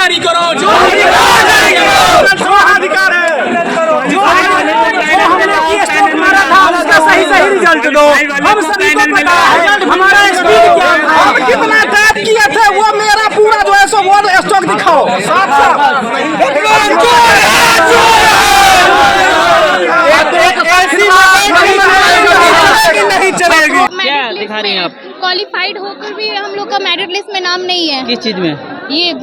जारी करो, जो अधिकार जारी करो, जो अधिकार है, जो हमने स्टॉक मारा था उसका सही सही रिजल्ट दो। हम सभी को पता है हमारा स्पीड क्या है, हम कितना टाइप किए थे, वो मेरा पूरा जो है सो वो स्टॉक दिखाओ साफ साफ। नहीं चलेगी। क्या दिखा रही हैं आप? क्वालिफाइड होकर भी हम लोग का मेरिट लिस्ट में नाम नहीं है। किस चीज में? ये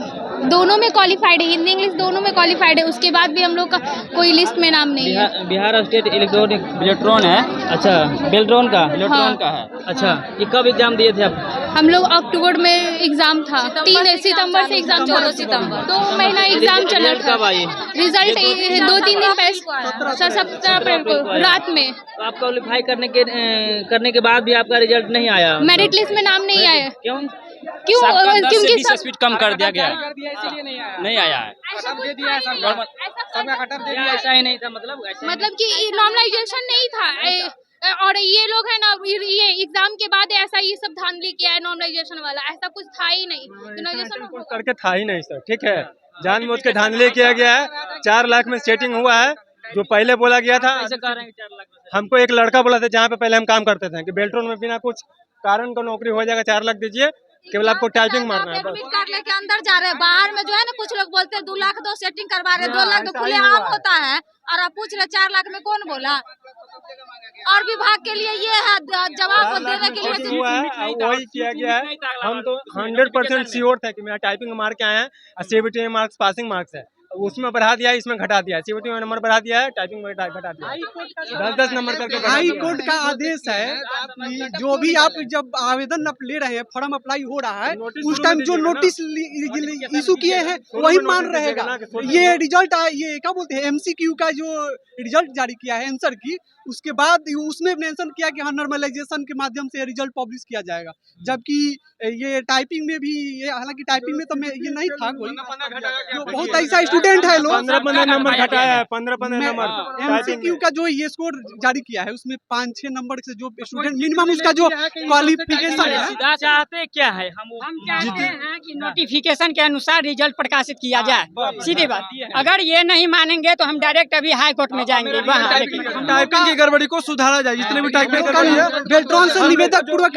दोनों में क्वालिफाइड है, हिंदी इंग्लिश दोनों में क्वालिफाइड है, उसके बाद भी हम लोग का कोई लिस्ट में नाम नहीं है। बिहार स्टेट इलेक्ट्रॉनिक बेल्ट्रॉन है। अच्छा, बेल्ट्रॉन का बेल्ट्रॉन का है। अच्छा, ये कब एग्जाम दिए थे आप? हम लोग अक्टूबर में एग्जाम था, 3 सितंबर से एग्जाम, 14 सितंबर 2 महीना एग्जाम चला था। कब आई? रिजल्ट 2-3 दिन पहले 17 अप्रैल को रात में। तो आप क्वालिफाई करने के बाद भी आपका रिजल्ट नहीं आया? मेरिट लिस्ट में नाम नहीं आया। क्यों? क्योंकि 20 स्पीड कम कर दिया गया है, नहीं आया है। ऐसा ही नहीं था, मतलब कि नॉर्मलाइजेशन नहीं था। और ये लोग है ना, ये एग्जाम के बाद ऐसा ये सब धांधली किया है नॉर्मलाइजेशन वाला, ऐसा कुछ था ही नहीं। करके था ही नहीं सर, ठीक है, जानबूझ के धांधली किया गया है। 4 लाख में सेटिंग हुआ है, जो पहले बोला गया था। ऐसे कह रहे हैं 4 लाख? हमको एक लड़का बोला था जहाँ पे पहले हम काम करते थे कि बेल्ट्रॉन में बिना कुछ कारण को नौकरी हो जाएगा, 4 लाख दीजिए, केवल आपको टाइपिंग मारना है। एडमिट कार्ड लेके अंदर जा रहे हैं, बाहर में जो है ना कुछ लोग बोलते हैं 2 लाख दो, सेटिंग करवा रहे हैं 2 लाख, तो खुले आम होता है। और आप पूछ रहे 4 लाख में कौन बोला? और विभाग के लिए ये है जवाब देने के लिए हुआ है, वही किया गया है। हम तो 100% श्योर थे कि मेरा टाइपिंग मार के आए हैं, CBT में मार्क्स पासिंग मार्क्स है, उसमें बढ़ा दिया है, इसमें घटा दिया है। CBT में नंबर बढ़ा दिया है, टाइपिंग में घटा दिया है, 10 नंबर करके। हाई कोर्ट का आदेश है कि जो भी आप जब आवेदन आप ले रहे हैं, फॉर्म अप्लाई हो रहा है, उस टाइम जो नोटिस इशू किए हैं वही मान रहेगा। ये रिजल्ट ये क्या बोलते हैं, MCQ का जो रिजल्ट जारी किया है आंसर की, उसके बाद उसमें मेंशन किया कि हाँ नॉर्मलाइजेशन के माध्यम से रिजल्ट पब्लिश किया जाएगा। जबकि ये टाइपिंग में भी, ये हालांकि टाइपिंग में तो ये नहीं था कोई, जो बहुत ऐसा स्टूडेंट है लोग 15 नंबर घटाया है, 15 नंबर। MCQ का जो ये स्कोर जारी किया है उसमें 5-6 नंबर से जो स्टूडेंट मिनिमम उसका जो क्वालिफिकेशन है। चाहते क्या है? हम चाहते हैं कि नोटिफिकेशन के अनुसार रिजल्ट प्रकाशित किया जाए, सीधी बात। अगर ये नहीं मानेंगे तो हम डायरेक्ट अभी हाई कोर्ट में जाएंगे, वहाँ टाइपिंग की गड़बड़ी को सुधारा जाए, जितने भी टाइपिंग बेल्ट्रॉन से निवेदक पूर्वक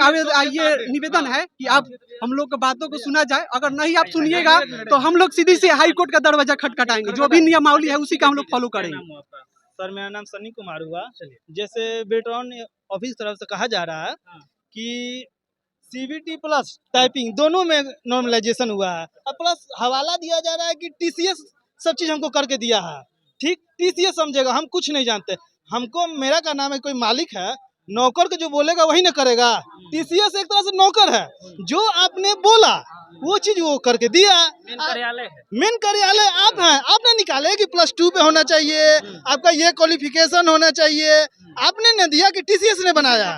ये निवेदन है कि आप हम लोग की बातों को सुना जाए। अगर नहीं आप सुनिएगा तो हम लोग सीधी से हाई कोर्ट का दरवाजा खटखटाएंगे, जो भी नियमावली है उसी का हम लोग फॉलो करेंगे। सर मेरा नाम सन्नी कुमार हुआ। जैसे बेल्ट्रॉन ऑफिस तरफ से कहा जा रहा है कि CBT प्लस टाइपिंग दोनों में नॉर्मलाइजेशन हुआ है, और प्लस हवाला दिया जा रहा है कि TCS सब चीज हमको करके दिया है। ठीक, TCS समझेगा, हम कुछ नहीं जानते। हमको, मेरा का नाम है, कोई मालिक है, नौकर को जो बोलेगा वही ना करेगा। TCS एक तरह से नौकर है, जो आपने बोला वो चीज वो करके दिया। मेन कार्यालय आप हैं, आपने निकाले कि +2 पे होना चाहिए, आपका ये क्वालिफिकेशन होना चाहिए, आपने न दिया कि TCS ने बनाया।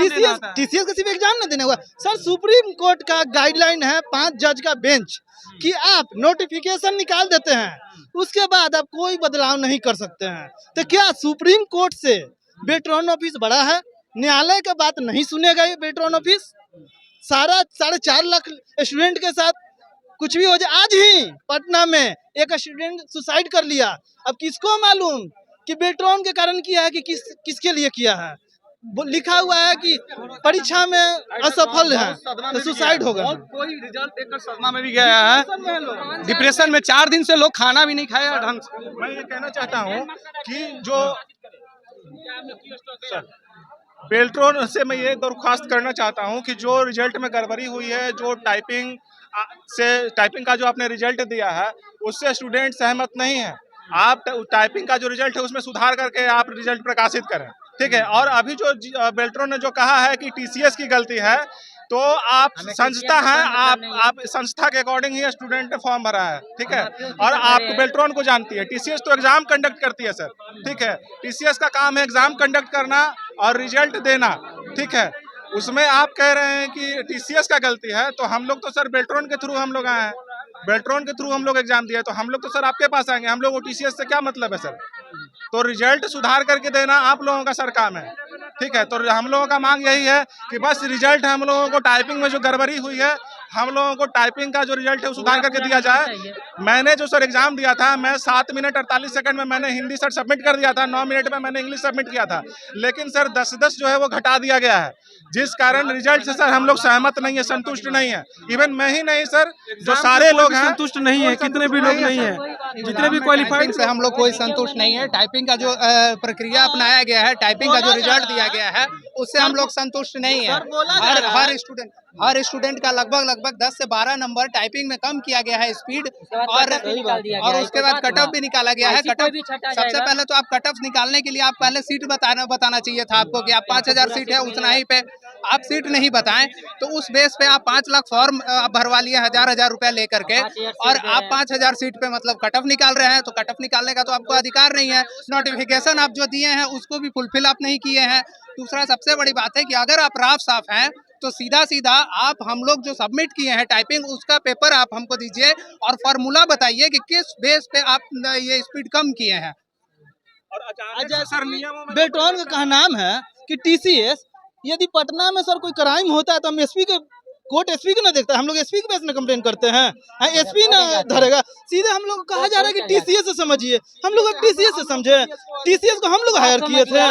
TCS का सिर्फ एग्जाम न देने हुआ। सर सुप्रीम कोर्ट का गाइडलाइन है 5 जज का बेंच कि आप नोटिफिकेशन निकाल देते हैं, उसके बाद आप कोई बदलाव नहीं कर सकते हैं। तो क्या सुप्रीम कोर्ट से बेल्ट्रॉन ऑफिस बड़ा है? न्यायालय का बात नहीं सुनेगा ये बेल्ट्रॉन ऑफिस? सारा 4.5 लाख स्टूडेंट के साथ कुछ भी हो जाए। आज ही पटना में एक स्टूडेंट सुसाइड कर लिया। अब किसको मालूम कि बेल्ट्रॉन के कारण किया है कि किसके लिए किया है? लिखा हुआ है कि परीक्षा में असफल है तो सुसाइड हो गया। कोई रिजल्ट देखकर सदमा में भी गया है, डिप्रेशन में 4 दिन से लोग खाना भी नहीं खाया ढंग से। मैं ये कहना चाहता हूँ कि जो बेल्ट्रॉन से मैं ये दरख्वास्त करना चाहता हूँ कि जो रिजल्ट में गड़बड़ी हुई है, जो टाइपिंग का जो आपने रिजल्ट दिया है उससे स्टूडेंट सहमत नहीं है। आप टाइपिंग का जो रिजल्ट है उसमें सुधार करके आप रिजल्ट प्रकाशित करें, ठीक है। और अभी जो बेल्ट्रॉन ने जो कहा है कि TCS की गलती है, तो आप संस्था हैं, आप संस्था के अकॉर्डिंग ही स्टूडेंट ने फॉर्म भरा है, ठीक है। और आप बेल्ट्रॉन को जानती है, TCS तो एग्जाम कंडक्ट करती है सर, ठीक है। TCS का काम है एग्जाम कंडक्ट करना और रिजल्ट देना, ठीक है। उसमें आप कह रहे हैं कि TCS का गलती है, तो हम लोग तो सर बेल्ट्रॉन के थ्रू हम लोग आए हैं, बेल्ट्रॉन के थ्रू हम लोग एग्जाम दिए, तो हम लोग तो सर आपके पास आएंगे। हम लोग को TCS से क्या मतलब है सर? तो रिजल्ट सुधार करके देना आप लोगों का सर काम है, ठीक है। तो हम लोगों का मांग यही है कि बस रिजल्ट हम लोगों को टाइपिंग में जो गड़बड़ी हुई है, हम लोगों को टाइपिंग का जो रिजल्ट है वो सुधार करके दिया जाए। मैंने जो सर एग्जाम दिया था, मैं 7 मिनट 48 सेकंड में मैंने हिंदी सर सबमिट कर दिया था, 9 मिनट में मैंने इंग्लिश सबमिट किया था, लेकिन सर 10-10 जो है वो घटा दिया गया है, जिस कारण रिजल्ट से सर हम लोग सहमत नहीं है, संतुष्ट नहीं है। इवन मैं ही नहीं सर, जो सारे लोग हैं संतुष्ट नहीं है, कितने भी लोग नहीं है, जितने भी क्वालिफाइड से हम लोग कोई संतुष्ट नहीं है। टाइपिंग का जो प्रक्रिया अपनाया गया है, टाइपिंग का जो रिजल्ट दिया गया है, उससे हम लोग संतुष्ट नहीं है। हर स्टूडेंट का लगभग 10 से 12 नंबर टाइपिंग में कम किया गया है स्पीड, और उसके बाद कट ऑफ भी निकाला गया है। कट ऑफ सबसे पहले तो आप कट ऑफ निकालने के लिए आप पहले सीट बताना चाहिए था आपको कि आप 5000 सीट है उतना ही पे आप सीट नहीं बताएं, तो उस बेस पे आप 5 लाख फॉर्म भरवा लिए 1000 रुपया लेकर के, और आप 5000 सीट पे मतलब कट ऑफ निकाल रहे हैं। तो कट ऑफ निकालने का तो आपको अधिकार नहीं है। नोटिफिकेशन आप जो दिए हैं उसको भी फुलफिल आप नहीं किए हैं। दूसरा सबसे बड़ी बात है कि अगर आप राफ साफ हैं तो सीधा आप हम लोग जो सबमिट किए हैं टाइपिंग, उसका पेपर आप हमको दीजिए और फार्मूला बताइए कि किस बेस पे आप ये स्पीड कम किए हैं। और अचानक सर नियमों में बेल्ट्रॉन का कहा नाम है कि TCS, यदि पटना में सर कोई क्राइम होता है तो हम एसपी के कोर्ट एसपी को ना देखता है, हम लोग एसपी के बेस में कंप्लेन करते हैं, एसपी ना धरेगा। सीधे हम लोग कहा जा रहा है कि TCS से समझिए, हम लोग TCS से समझे। TCS को हम लोग हायर किए थे,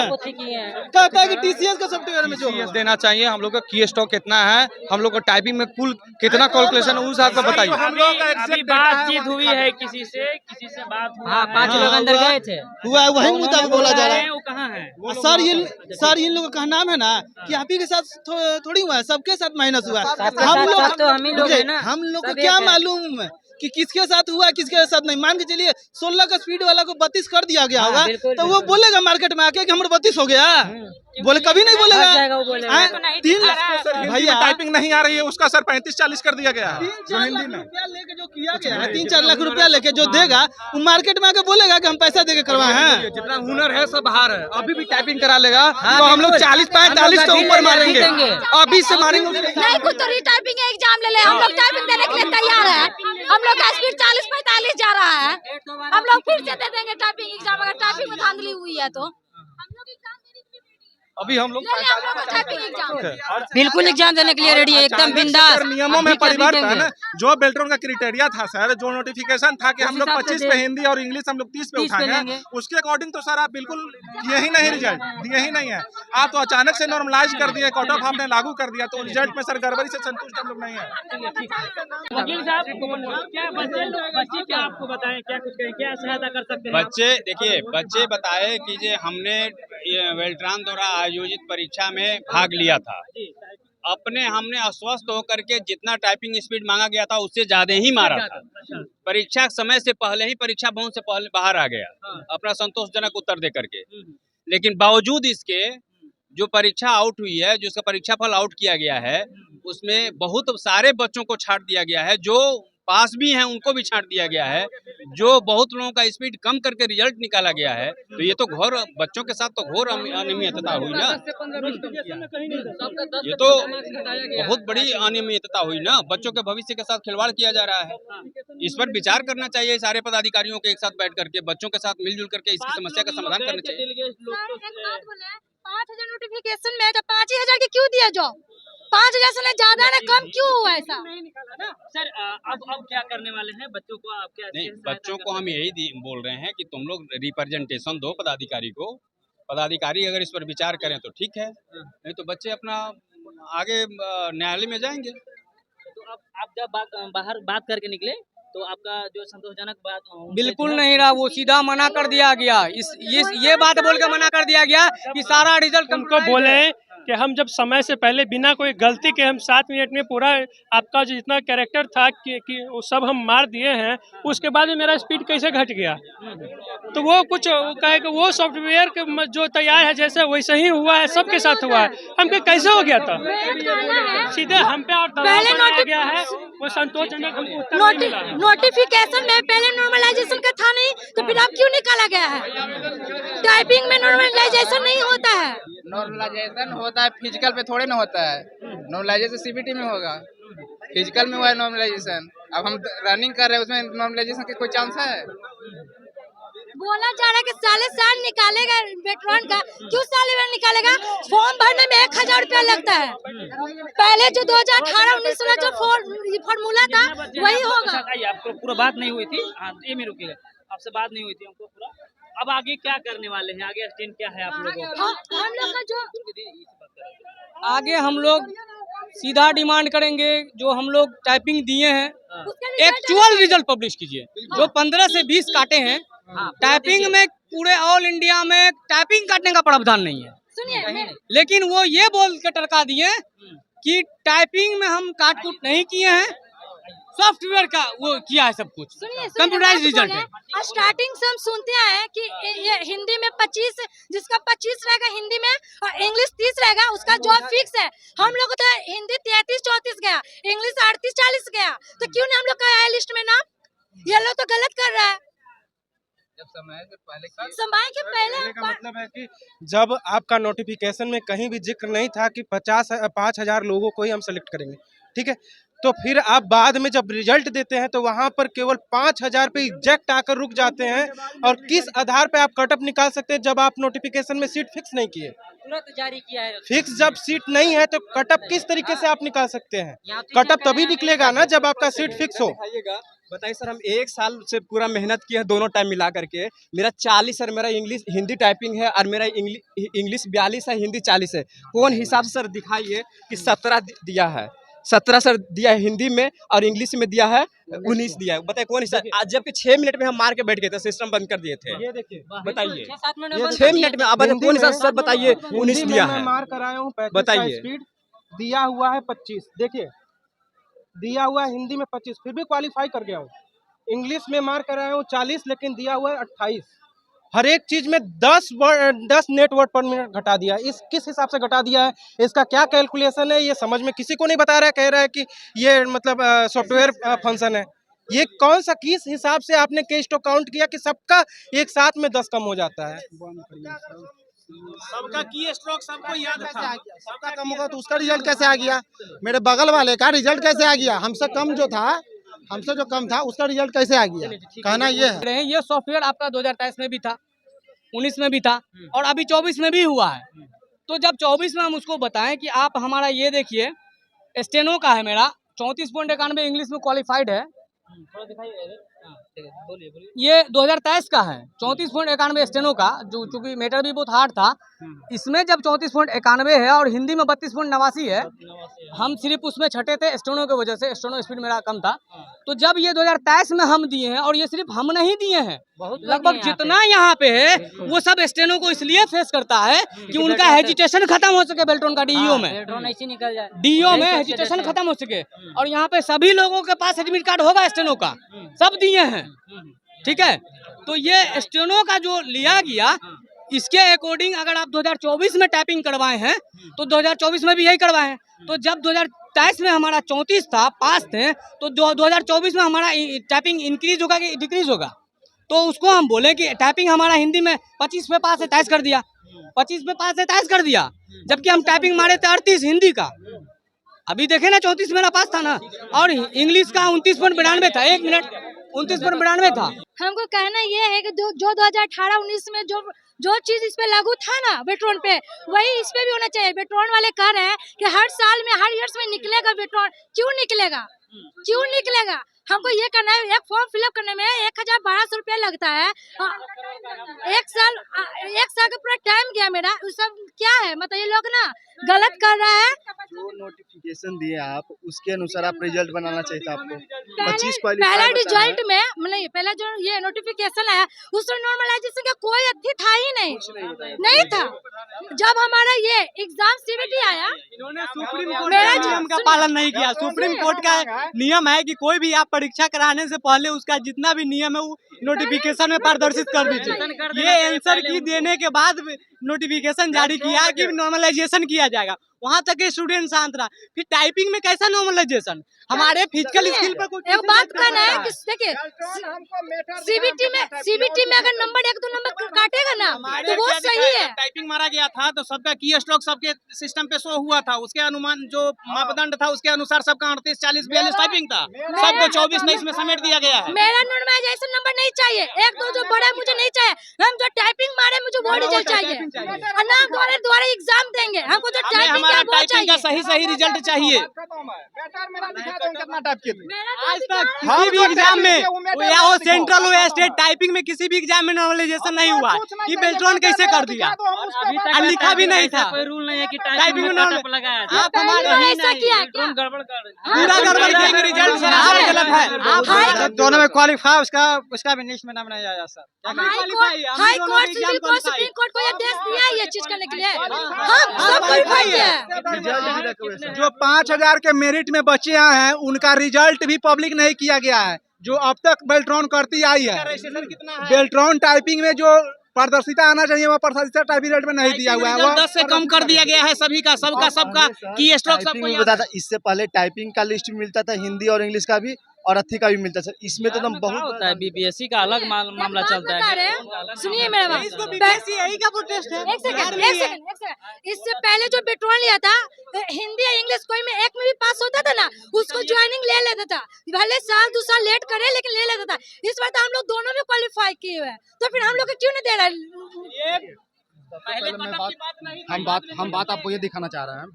कहता है कि TCS का सॉफ्टवेयर में जो देना चाहिए। हम लोग का की स्टॉक कितना है, हम लोग को टाइपिंग में कुल कितना कैलकुलेशन है, उस हिसाब से बताइए। अभी बातचीत हुई है किसी से बात हुआ? हाँ, 5 लोग अंदर गए थे, हुआ, वही मुद्दा बोला जा रहा है। वो कहाँ है? सर इन लोगों का नाम है ना कि आप ही के साथ थोड़ी हुआ है, सबके साथ माइनस हुआ है। हम लोग को क्या मालूम कि किसके साथ हुआ किसके साथ नहीं। मान के चलिए 16 का स्पीड वाला को 32 कर दिया गया होगा, तो वो बोलेगा मार्केट में आके कि हमारा 32 हो गया, बोले कभी नहीं बोलेगा। 3 लाख भैया टाइपिंग नहीं आ रही है, उसका सर 35-40 कर दिया गया है। 3-4 लाख रुपया लेके जो किया गया है, 3-4 लाख रुपया लेके जो देगा वो मार्केट में आके बोलेगा कि हम पैसा देके करवाए हैं। जितना हुनर है सब बाहर है, अभी भी टाइपिंग करा लेगा तो हम लोग 40-45 के ऊपर मारेंगे, अभी से मारेंगे। नहीं कुछ तो रीटाइपिंग एग्जाम ले ले, हम लोग टाइपिंग देने के लिए तैयार है। हम लोग का स्पीड 40-45 जा रहा है, हम लोग फिर से दे देंगे टाइपिंग एग्जाम, अगर टाइपिंग में धांधली हुई है तो। अभी हम लोग बिल्कुल एग्जाम देने के लिए रेडी है, एकदम बिंदास। नियमों में परिवर्तन, जो बेल्ट्रॉन का क्राइटेरिया था सर, जो नोटिफिकेशन था कि हम लोग 25 पे हिंदी और इंग्लिश हम लोग 30 पे उठाएंगे, उसके अकॉर्डिंग तो सर आप बिल्कुल दिए ही नहीं, रिजल्ट दिए ही नहीं है। आप तो अचानक से नॉर्मलाइज कर दिए, कट ऑफ आपने लागू कर दिया, तो रिजल्ट में सर गड़बड़ी से संतुष्ट हम लोग नहीं है। वकील साहब क्या बच्चे क्या आपको बताएं, क्या कुछ कहें, क्या सहायता कर सकते हैं? बच्चे देखिए, बच्चे बताए कि जे हमने बेल्ट्रॉन द्वारा आयोजित परीक्षा में भाग लिया था, हमने अस्वस्थ होकर के जितना टाइपिंग स्पीड मांगा गया था उससे ज्यादा ही मारा था। परीक्षा समय से पहले ही परीक्षा भवन से पहले बाहर आ गया अपना संतोषजनक उत्तर दे करके, लेकिन बावजूद इसके जो परीक्षा आउट हुई है, जो उसका परीक्षा फल आउट किया गया है, उसमें बहुत सारे बच्चों को छांट दिया गया है। जो पास भी हैं उनको भी छांट दिया गया है, जो बहुत लोगों का स्पीड कम करके रिजल्ट निकाला गया है। तो ये तो घोर, बच्चों के साथ तो घोर अनियमितता हुई ना, ये तो बहुत बड़ी अनियमितता हुई ना। बच्चों के भविष्य के साथ खिलवाड़ किया जा रहा है, इस पर विचार करना चाहिए सारे पदाधिकारियों के एक साथ बैठ करके, बच्चों के साथ मिलजुल करके इसकी समस्या का समाधान करना चाहिए। 5000 नोटिफिकेशन में जब 5000 के क्यों दिया जॉब? 5000 से ज्यादा ना कम क्यों हुआ ऐसा? सर अब क्या करने वाले हैं? बच्चों को आप क्या? नहीं, बच्चों को हम यही बोल रहे हैं कि तुम लोग रिप्रेजेंटेशन दो पदाधिकारी को, पदाधिकारी अगर इस पर विचार करें तो ठीक है, नहीं तो बच्चे अपना आगे न्यायालय में जाएंगे। तो अब आप जब बाहर बात करके निकले तो आपका जो संतोषजनक बात बिल्कुल नहीं रहा, वो सीधा मना कर दिया गया। ये बात बोल के मना कर दिया गया कि सारा रिजल्ट हमको बोले कि हम जब समय से पहले बिना कोई गलती के हम 7 मिनट में पूरा आपका जो जितना कैरेक्टर था कि वो सब हम मार दिए हैं, उसके बाद में मेरा स्पीड कैसे घट गया? तो वो कुछ कहे कि वो सॉफ्टवेयर के जो तैयार है जैसे वैसे ही हुआ है, सबके साथ हुआ है, हमके कैसे हो गया था? सीधे हम पे और दबाव बनाया गया है, वो संतोषजनक हमको उत्तर नहीं मिला। नोटिफिकेशन में पहले नॉर्मलाइजेशन का था नहीं, तो फिर अब क्यों निकाला गया है? टाइपिंग में नॉर्मलाइजेशन नहीं होता है। नॉर्मलाइजेशन होता है फिजिकल पे थोड़े ना होता है, नॉर्मलाइजेशन सीबीटी में होगा, फिजिकल में हुआ है नॉर्मलाइजेशन। अब हम रनिंग कर रहे हैं, उसमें नॉर्मलाइजेशन की कोई चांस है? बोला जा रहा है कि साल निकालेगा वेटरन का, क्यों साल निकालेगा? फॉर्म भरने में 1000 रुपया लगता है। पहले जो 2018-19 जो फॉर्मूला था वही होगा। आपको पूरा बात नहीं हुई थी, हाँ ये में रुकिएगा, आपसे बात नहीं हुई थी हमको पूरा। अब आगे क्या करने वाले हैं, आगे स्टैंड क्या है आप लोगों का? हम लोग का जो आगे हम लोग सीधा डिमांड करेंगे, जो हम लोग टाइपिंग दिए हैं एक्चुअल रिजल्ट पब्लिश कीजिए। जो 15 से 20 काटे हैं टाइपिंग में, पूरे ऑल इंडिया में टाइपिंग काटने का प्रावधान नहीं है। सुनिए, लेकिन वो ये बोल के टरका दिए कि टाइपिंग में हम काट कूट नहीं किए हैं, सॉफ्टवेयर का वो किया है सब कुछ, कंप्यूटराइज रिजल्ट है। स्टार्टिंग से हम सुनते हैं कि ये हिंदी में 25, जिसका 25 रहेगा हिंदी में और इंग्लिश 30 रहेगा, उसका जॉब फिक्स है। हम लोग तो हिंदी 33-34 गया, इंग्लिश 38-40 गया, तो क्यों नहीं हम लोग का आया लिस्ट में नाम? ये लोग तो गलत कर रहा है। समय के पहले का मतलब है कि जब आपका नोटिफिकेशन में कहीं भी जिक्र नहीं था कि 5,000 लोगों को ही हम सेलेक्ट करेंगे, ठीक है, तो फिर आप बाद में जब रिजल्ट देते हैं तो वहां पर केवल 5,000 पे एग्जैक्ट आकर रुक जाते हैं। और किस आधार पे आप कटअप निकाल सकते हैं जब आप नोटिफिकेशन में सीट फिक्स नहीं किए? तुरंत जारी किया है। फिक्स जब सीट नहीं है तो कटअप किस तरीके से आप निकाल सकते हैं? कटअप तभी निकलेगा ना जब आपका सीट फिक्स हो। बताइए सर, हम 1 साल से पूरा मेहनत किए हैं दोनों टाइम मिला करके। मेरा 40 सर मेरा इंग्लिश हिंदी टाइपिंग है और मेरा इंग्लिश 42 है, हिंदी 40 है। कौन हिसाब से सर दिखाइए कि 17 दिया है, 17 सर दिया है हिंदी में और इंग्लिश में दिया है 19 दिया है। बताइए कौन हिसाब? आज जबकि 6 मिनट में हम मार के बैठ गए थे, सिस्टम बंद कर दिए थे। ये देखिए, बताइए 6 मिनट में अब कौन हिसाब सर बताइए 19 दिया है? मार कराया हूँ, बताइए। स्पीड दिया हुआ है 25, देखिए दिया हुआ है हिंदी में 25, फिर भी क्वालिफाई कर गया हूँ। इंग्लिश में मार कराया हूँ 40, लेकिन दिया हुआ है 28। हर एक चीज में 10 नेट वर्ड पर मिनट घटा दिया। इस किस हिसाब से घटा दिया है, इसका क्या कैलकुलेशन है, ये समझ में किसी को नहीं बता रहा है। कह रहा है कि ये मतलब सॉफ्टवेयर फंक्शन है। ये कौन सा किस हिसाब से आपने केस तो काउंट किया कि सबका एक साथ में 10 कम हो जाता है? सबका की स्ट्रोक सबको याद था, सबका कम होगा तो उसका रिजल्ट कैसे आ गया? मेरे बगल वाले का रिजल्ट कैसे आ गया? हमसे कम जो था, हमसे जो कम था उसका रिजल्ट कैसे आ गया? कहना ये है। ये सॉफ्टवेयर आपका 2023 में भी था, 19 में भी था और अभी 24 में भी हुआ है। तो जब 24 में हम उसको बताएं कि आप हमारा ये देखिए स्टेनो का है, मेरा 34.91 इंग्लिश में क्वालिफाइड है, ये 2023 का है 34.91 स्टेनो का, जो चूंकि मैटर भी बहुत हार्ड था। इसमें जब 34.91 है और हिंदी में 32.89 है, हम सिर्फ उसमें छठे थे स्टेनो की वजह से, स्टेनो स्पीड मेरा कम था। तो जब ये 2023 में हम दिए हैं, और ये सिर्फ हम नहीं दिए हैं, लगभग जितना यहाँ पे है वो सब स्टेनो को इसलिए फेस करता है कि उनका हेजिटेशन खत्म हो सके बेल्ट्रॉन का डीईओ में, निकल जाए डीईओ में हेजिटेशन खत्म हो सके। और यहाँ पे सभी लोगों के पास एडमिट कार्ड होगा स्टेनो का, सब दिए हैं, ठीक है। तो ये स्टेनो का जो लिया गया, इसके अकॉर्डिंग अगर आप 2024 में टाइपिंग करवाए हैं तो 2024 में भी यही करवाए हैं। तो जब 2023 में हमारा 34 था, पास थे, तो 2024 में हमारा टाइपिंग इंक्रीज होगा कि डिक्रीज होगा? तो उसको हम बोले कि टाइपिंग हमारा हिंदी में 25 पे पास है, 23 कर दिया, 25 पे पास है, 23 कर दिया, जबकि हम टाइपिंग मारे थे 38 हिंदी का। अभी देखे ना 34 मेरा पास था ना, और इंग्लिश का 29.92 था, 1 मिनट 29.92 था। हमको कहना ये है कि जो 2018-19 में जो चीज इस पे लागू था ना वेटरन पे, वही इस पे भी होना चाहिए। वेटरन वाले कह रहे हैं कि हर साल में, हर ईयर्स में निकलेगा वेटरन, क्यों निकलेगा? क्यों निकलेगा? हमको ये करना है, एक फॉर्म फिलअप करने में 1,012 रुपया लगता है। एक साल का पूरा टाइम गया मेरा। उस सब क्या है, मतलब ये लोग ना गलत कर रहा है। जो नोटिफिकेशन दिए आप, उसके अनुसार आप रिजल्ट बनाना चाहिए था आपको। पहला रिजल्ट में मतलब पहला जो ये नोटिफिकेशन आया, उसमें नॉर्मलाइजेशन का कोई अथी था ही नहीं था। जब हमारा ये एग्जाम सीबीटी आया, इन्होंने सुप्रीम कोर्ट के नियम का पालन नहीं किया। सुप्रीम कोर्ट का नियम है कि कोई भी आप परीक्षा कराने से पहले उसका जितना भी नियम है वो नोटिफिकेशन में प्रदर्शित कर दीजिए। ये आंसर की देने के बाद नोटिफिकेशन जारी किया कि नॉर्मलाइजेशन किया जाएगा। वहाँ तक के स्टूडेंट शांत रहा। फिर टाइपिंग में कैसा नॉर्मलाइजेशन? हमारे फिजिकल स्किल पर कुछ एक बात कहना है कि देखिए सीबीटी में अगर नंबर 1-2 नंबर काटेगा ना तो वो सही है। टाइपिंग मारा गया था तो सबका की स्ट्रोक सबके सिस्टम पे शो हुआ था, उसके अनुमान जो मापदंड था उसके अनुसार सबका 38, 40, 42 टाइपिंग था, सबको 24 में इसमें समेट दिया गया है। मेरा नॉर्मलाइजेशन नंबर नहीं चाहिए, 1-2 जो बड़ा मुझे नहीं चाहिए, हम जो टाइपिंग मारे मुझे वो रिजल्ट चाहिए। नाम द्वारा एग्जाम देंगे, हमको जो टाइपिंग है वो चाहिए। सही रिजल्ट चाहिए। कितना टाइप किए थे? आज तक किसी भी एग्जाम में या हो सेंट्रल हो या स्टेट, टाइपिंग में किसी भी एग्जाम में नॉर्मलाइजेशन नहीं हुआ। ये बेल्ट्रॉन कैसे कर दिया? लिखा भी नहीं था, कोई रूल नहीं है कि टाइपिंग में कट लगाया जाए। आप हमारे ऐसा किया गड़बड़ कर पूरा गड़बड़ करेंगे, रिजल्ट सारे गलत है। दोनों में क्वालिफाई उसका भी लिस्ट में नाम नहीं आया sir. High court supreme court को ये देश दिया है ये चीज करने के लिए, हम सब क्वालिफाई है। जो 5000 के मेरिट में बच्चे आए हैं उनका रिजल्ट भी पब्लिक नहीं किया गया है, जो अब तक बेल्ट्रॉन करती आई है। बेल्ट्रॉन टाइपिंग में जो पारदर्शिता आना चाहिए वहाँ पारदर्शिता टाइपिंग रेट में नहीं दिया हुआ है। 10 से कम कर दिया गया है सभी का, सबका की स्ट्रोक सबको बता था। इससे पहले टाइपिंग का लिस्ट मिलता था, हिंदी और इंग्लिश का भी और अथी का भी मिलता था। इसमें तो एकदम बहुत होता है, बीपीएससी का अलग मामला चलता है। सुनिए मेरा बात, यही का प्रोटेस्ट है। एक सेकंड। इससे पहले जो बेल्ट्रॉन लिया था हिंदी या इंग्लिश कोई में एक में भी पास होता था ना, उसको ज्वाइनिंग ले लेता था, भले साल 2 साल लेट करे लेकिन ले लेता था। इस बार तो हम लोग दोनों में क्वालिफाई किए हुए हैं, तो फिर हम लोग को क्यों नहीं दे रहा है? हम बात आपको ये दिखाना चाह रहे हैं।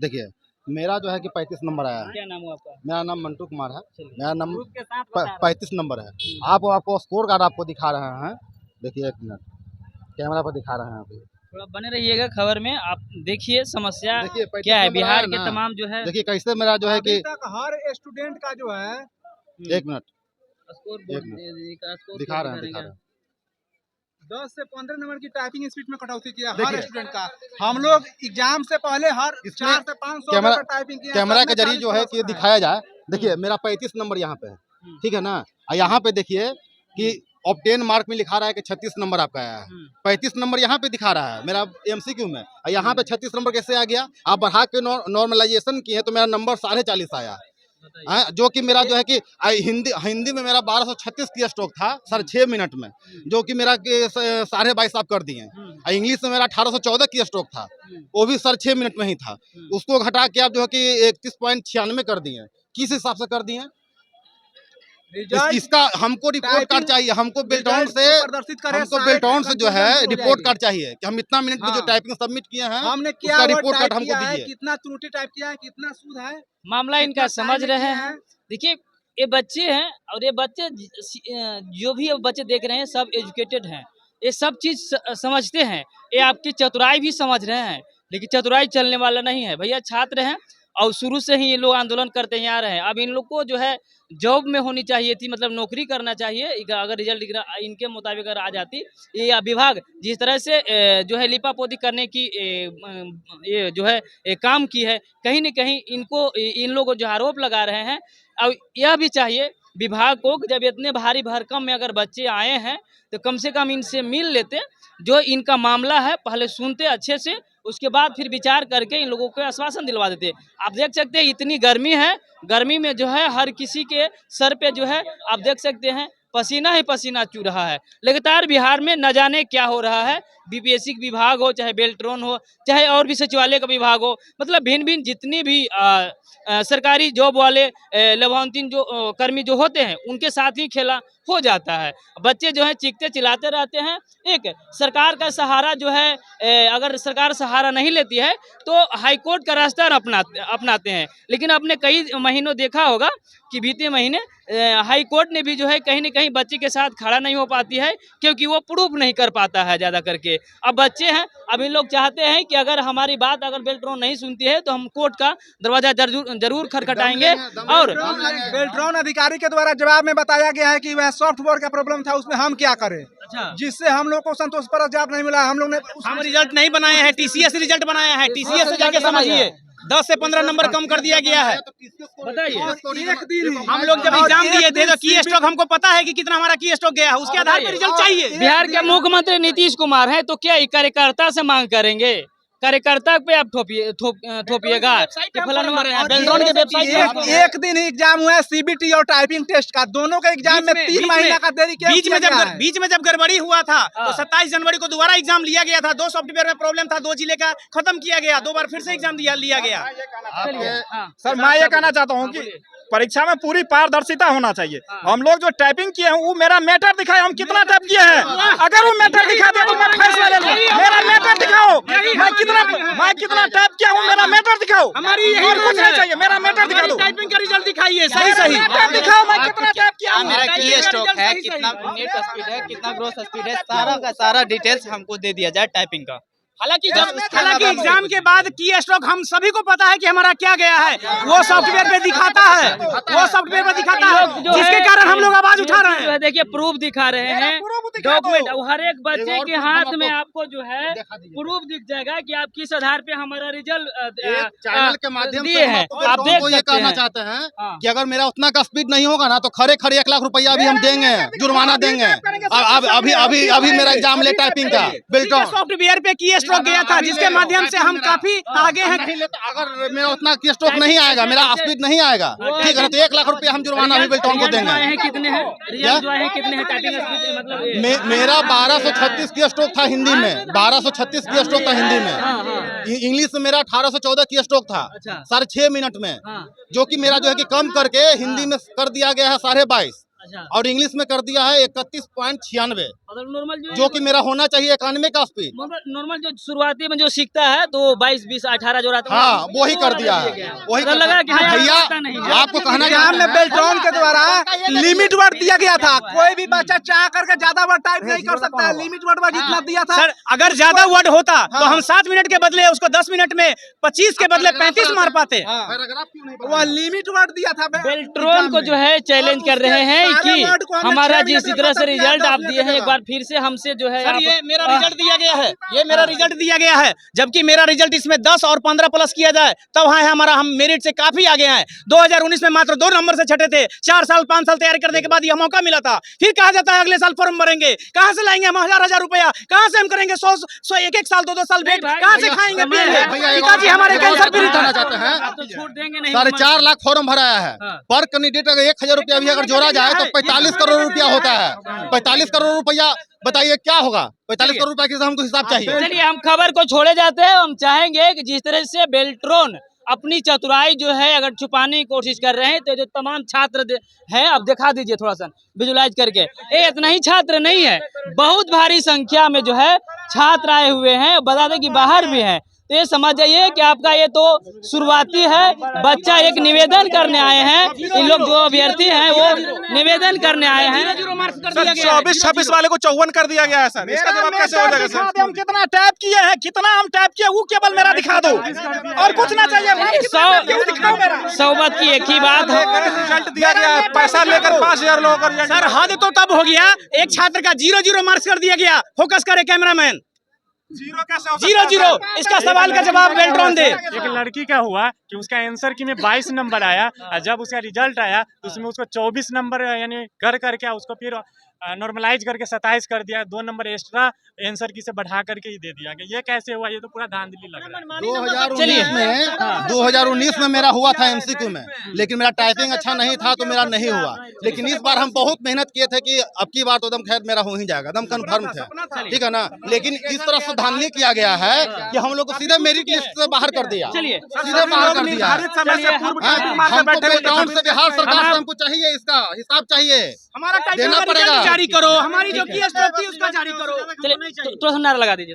देखिए मेरा जो है कि 35 नंबर आया है। क्या नाम हुआ आपका? मेरा नाम मंटू कुमार है। मेरा नंबर 35 नंबर है। आपको स्कोर कार्ड आपको दिखा रहे हैं। देखिए 1 मिनट कैमरा पर दिखा रहे हैं। अभी थोड़ा बने रहिएगा खबर में, आप देखिए समस्या क्या है बिहार के तमाम जो है। देखिए कैसे मेरा जो है कि हर स्टूडेंट का जो है 1 मिनट दिखा रहे हैं। 10 से 15 नंबर की टाइपिंग स्पीड में कटौती किया हर स्टूडेंट का। हम लोग एग्जाम से पहले हर 4 से 500 टाइपिंग किया। कैमरा के जरिए जो है कि दिखाया जाए। देखिए मेरा 35 नंबर यहाँ पे है, ठीक है ना। यहाँ पे देखिए कि ऑब्टेन मार्क में लिखा रहा है कि 36 नंबर आपका आया है। 35 नंबर यहाँ पे दिखा रहा है मेरा MCQ में। यहाँ पे 36 नंबर कैसे आ गया? आप बढ़ा के नॉर्मलाइजेशन किए तो मेरा नंबर 40.5 आया, जो कि मेरा जो है कि हिंदी में मेरा 1236 की स्ट्रोक था सर 6 मिनट में, जो कि मेरा 22.5 आप कर दिए। इंग्लिश में मेरा 1814 की स्ट्रोक था, वो भी सर 6 मिनट में ही था। उसको घटा के आप जो है कि 31.96 कर दिए। किस हिसाब से कर दिए? इसका हमको रिपोर्ट कार्ड चाहिए। हमको बेल्ट्रॉन से जो है रिपोर्ट कार्ड चाहिए कि हम इतना मिनट में जो टाइपिंग सबमिट किए हैं हमने क्या रिपोर्ट कार्ड हमको दीजिए। कितना त्रुटि टाइप किया है, कितना सूद है, मामला इनका समझ रहे हैं। देखिए ये बच्चे हैं और ये बच्चे जो भी बच्चे देख रहे हैं सब एजुकेटेड हैं, ये सब चीज समझते हैं, ये आपकी चतुराई भी समझ रहे हैं, लेकिन चतुराई चलने वाला नहीं है। भैया छात्र हैं और शुरू से ही ये लोग आंदोलन करते ही आ रहे हैं। अब इन लोग को जो है जॉब में होनी चाहिए थी, मतलब नौकरी करना चाहिए। अगर रिजल्ट इनके मुताबिक अगर आ जाती, ये विभाग जिस तरह से जो है लिपापोती करने की ये जो है काम की है, कहीं न कहीं इन लोगों को जो आरोप लगा रहे हैं। अब यह भी चाहिए विभाग को कि जब इतने भारी भरकम में अगर बच्चे आए हैं तो कम से कम इनसे मिल लेते, जो इनका मामला है पहले सुनते अच्छे से, उसके बाद फिर विचार करके इन लोगों को आश्वासन दिलवा देते। आप देख सकते हैं इतनी गर्मी है, गर्मी में जो है हर किसी के सर पे जो है आप देख सकते हैं पसीना ही पसीना चू रहा है। लगातार बिहार में न जाने क्या हो रहा है। बीपीएससी विभाग हो, चाहे बेल्ट्रॉन हो, चाहे और भी सचिवालय का विभाग हो, मतलब भिन्न भिन्न जितनी भी सरकारी जॉब वाले लाभान्वित जो कर्मी जो होते हैं उनके साथ ही खेला हो जाता है। बच्चे जो है चीखते चिल्लाते रहते हैं। एक सरकार का सहारा जो है, अगर सरकार सहारा नहीं लेती है तो हाईकोर्ट का रास्ता अपनाते हैं। लेकिन आपने कई महीनों देखा होगा कि बीते महीने हाई कोर्ट ने भी जो है कहीं न कहीं बच्चे के साथ खड़ा नहीं हो पाती है, क्योंकि वो प्रूफ नहीं कर पाता है ज़्यादा करके। अब बच्चे हैं, अब इन लोग चाहते हैं कि अगर हमारी बात अगर बेल्ट्रॉन नहीं सुनती है तो हम कोर्ट का दरवाजा जरूर खटखटाएंगे। और बेल्ट्रॉन अधिकारी के द्वारा जवाब में बताया गया है कि वह सॉफ्टवेयर का प्रॉब्लम था, उसमें हम क्या करें, जिससे हम लोग को संतोषजनक जवाब नहीं मिला। हम लोग ने रिजल्ट नहीं बनाए हैं, TCS रिजल्ट बनाया है। TCS से जाके समझिए 10 से 15 नंबर कम कर दिया गया है। बताइए हम लोग जब एग्जाम दिए थे तो की स्ट्रोक हमको पता है कि कितना हमारा की स्ट्रोक गया है, उसके आधार पर रिजल्ट चाहिए। बिहार के मुख्यमंत्री नीतीश कुमार हैं तो क्या कार्यकर्ता से मांग करेंगे? कार्यकर्ता पे आप थोपिएगा। बेल्ट्रॉन के वेबसाइट एक दिन ही एग्जाम हुआ है सीबीटी और टाइपिंग टेस्ट का, दोनों का एग्जाम में 3 महीना का देरी किया। बीच में जब गड़बड़ी हुआ था तो 27 जनवरी को दोबारा एग्जाम लिया गया था। 2 सॉफ्टवेयर में प्रॉब्लम था, 2 जिले का खत्म किया गया, 2 बार फिर से एग्जाम लिया गया। सर मैं ये कहना चाहता हूँ कि परीक्षा में पूरी पारदर्शिता होना चाहिए। हम लोग जो टाइपिंग किए हैं वो मेरा मैटर दिखाए, हम कितना टाइप किए हैं। अगर वो मैटर दिखा दिया तो मैं फैसला ले लूं। मेरा मैटर दिखाओ, मैं कितना टाइप किया हूँ, मेरा मैटर दिखाओ। हमारी और कुछ नहीं चाहिए, मेरा मैटर दिखा दो। टाइपिंग का रिजल्ट दिखाइए सही मैटर दिखाओ, मैं कितना टाइप किया हूँ। मेरा की स्ट्रोक है, कितना नेट स्पीड है, कितना ग्रोथ स्पीड है, सारा का सारा डिटेल्स हमको दे दिया जाए टाइपिंग का। हालांकि एग्जाम के बाद की स्ट्रोक हम सभी को पता है कि हमारा क्या गया है, वो सॉफ्टवेयर पे दिखाता है, जिसके कारण हम लोग आवाज उठा रहे हैं। देखिए प्रूफ दिखा रहे हैं, डॉक्यूमेंट हर एक बच्चे के हाथ में आपको जो है प्रूफ दिख जाएगा कि आप किस आधार पे हमारा रिजल्ट चैनल के माध्यम दिए हैं। आप देख ये कहना चाहते हैं कि अगर मेरा उतना का स्पीड नहीं होगा ना तो खरे 1 लाख रुपया भी हम देंगे, जुर्माना देंगे। अभी मेरा एग्जाम ले टाइपिंग का बेल्ट्रॉन सॉफ्टवेयर पे की स्ट्रोक गया था, जिसके माध्यम से हम काफी आगे हैं। अगर मेरा उतना की स्ट्रोक नहीं आएगा, मेरा स्पीड नहीं आएगा, ठीक है, तो 1 लाख रुपया हम जुर्माना भी बेल्ट्रॉन को देंगे। कितने हैं टाइपिंग स्पीड मतलब? मेरा 1236 की स्ट्रोक था हिंदी में, 1236 की स्ट्रोक था हिंदी में। इंग्लिश में मेरा 1814 की स्ट्रोक था 6.5 मिनट में, जो कि मेरा जो है कि कम करके हिंदी में कर दिया गया है 22.5 और इंग्लिश में कर दिया है 31.96, नॉर्मल जो कि मेरा होना चाहिए 91 का स्पीड। नॉर्मल जो शुरुआती में जो सीखता है तो 22, 20, 18 जो रहता है, हाँ वही कर दिया है, वही लगा कि भैया आपको कहना एग्जाम में बेल्ट्रॉन के द्वारा लिमिट वर्ड दिया गया था। कोई भी बच्चा चाह करके ज्यादा वर्ड टाइप नहीं कर सकता है, लिमिट वर्ड में जितना दिया था। सर अगर ज्यादा वर्ड होता तो हम 7 मिनट के बदले उसको 10 मिनट में 25 के बदले 35 मार पाते। वो लिमिट वर्ड दिया था। बेल्ट्रॉन को जो है चैलेंज कर रहे हैं कि हमारा जिस तरह से रिजल्ट आप दिए हैं, एक बार फिर से हमसे जो है सर ये मेरा रिजल्ट दिया गया है, ये मेरा रिजल्ट दिया गया है, जबकि मेरा रिजल्ट इसमें 10 और 15 प्लस किया जाए तब है हमारा, हम मेरिट से काफी आगे हैं। 2019 में मात्र 2 नंबर से छठे थे, 4 साल 5 साल तैयारी करने के बाद यह मौका मिला था। फिर कहा जाता है अगले साल फॉर्म भरेंगे, कहाँ से लाएंगे हम 1000 रुपया, कहाँ से हम करेंगे 100 1 साल 2 साल वेट, कहाँ से खाएंगे पिताजी हमारे कैंसर पीड़ित हैं। 4.5 लाख फॉर्म भराया है, पर कैंडिडेट अगर 1000 रुपया भी अगर जोड़ा जाए तो 45 करोड़ रुपया होता है। 45 करोड़ रुपया बताइए क्या होगा, 45 करोड़ रुपया के हमको हिसाब चाहिए। चलिए हम खबर को छोड़े जाते हैं। हम चाहेंगे कि जिस तरह से बेल्ट्रॉन अपनी चतुराई जो है अगर छुपाने की कोशिश कर रहे हैं, तो जो तमाम छात्र हैं आप दिखा दीजिए थोड़ा सा विजुलाइज करके। ये इतना ही छात्र नहीं है, बहुत भारी संख्या में जो है छात्र आए हुए हैं, बता दें कि बाहर भी हैं। तो ये समझ जाइए कि आपका ये तो शुरुआती है, बच्चा एक निवेदन करने आए हैं। इन लोग जो अभ्यर्थी हैं वो निवेदन करने आए हैं। 24-26 वाले को 54 कर दिया गया है सर, इसका जवाब कैसे हो जाएगा सर? हम कितना टाइप किए हैं, कितना हम टाइप किए वो केवल मेरा दिखा दो और कुछ ना चाहिए। 100 बात की एक ही बात है, रिजल्ट दिया गया है, पैसा लेकर 5000 लोग। सर हद तो तब हो गया, एक छात्र का 0 मार्क्स कर दिया गया। फोकस करे कैमरामैन, 0 इसका सवाल का जवाब बेल्ट्रॉन दे। एक लड़की का हुआ कि उसका आंसर की में 22 नंबर आया और जब उसका रिजल्ट आया तो उसमें उसको 24 नंबर यानी करके उसको फिर नॉर्मलाइज करके 27 कर दिया, 2 नंबर एक्स्ट्रा आंसर की से बढ़ा करके ही दे दिया गया। ये कैसे हुआ? ये तो पूरा धांधली लग रहा है। 2019 में मेरा हुआ था एमसीक्यू में, लेकिन मेरा टाइपिंग अच्छा नहीं था तो मेरा नहीं हुआ। लेकिन इस बार हम बहुत मेहनत किए थे कि अब की बार तो एकदम खैर मेरा हो ही जाएगा, एकदम कन्फर्म थे, ठीक है ना। लेकिन इस तरह से धांधली किया गया है कि हम लोग को सीधे मेरिट लिस्ट से बाहर कर दिया, सीधे बाहर कर दिया। हमको बेल्ट्रॉन से बिहार सरकार से हमको चाहिए, इसका हिसाब चाहिए, देना पड़ेगा। जारी करो, हमारी जो की स्ट्रोक थी उसका जारी करो। चलिए थोड़ा सा नारा लगा दीजिए।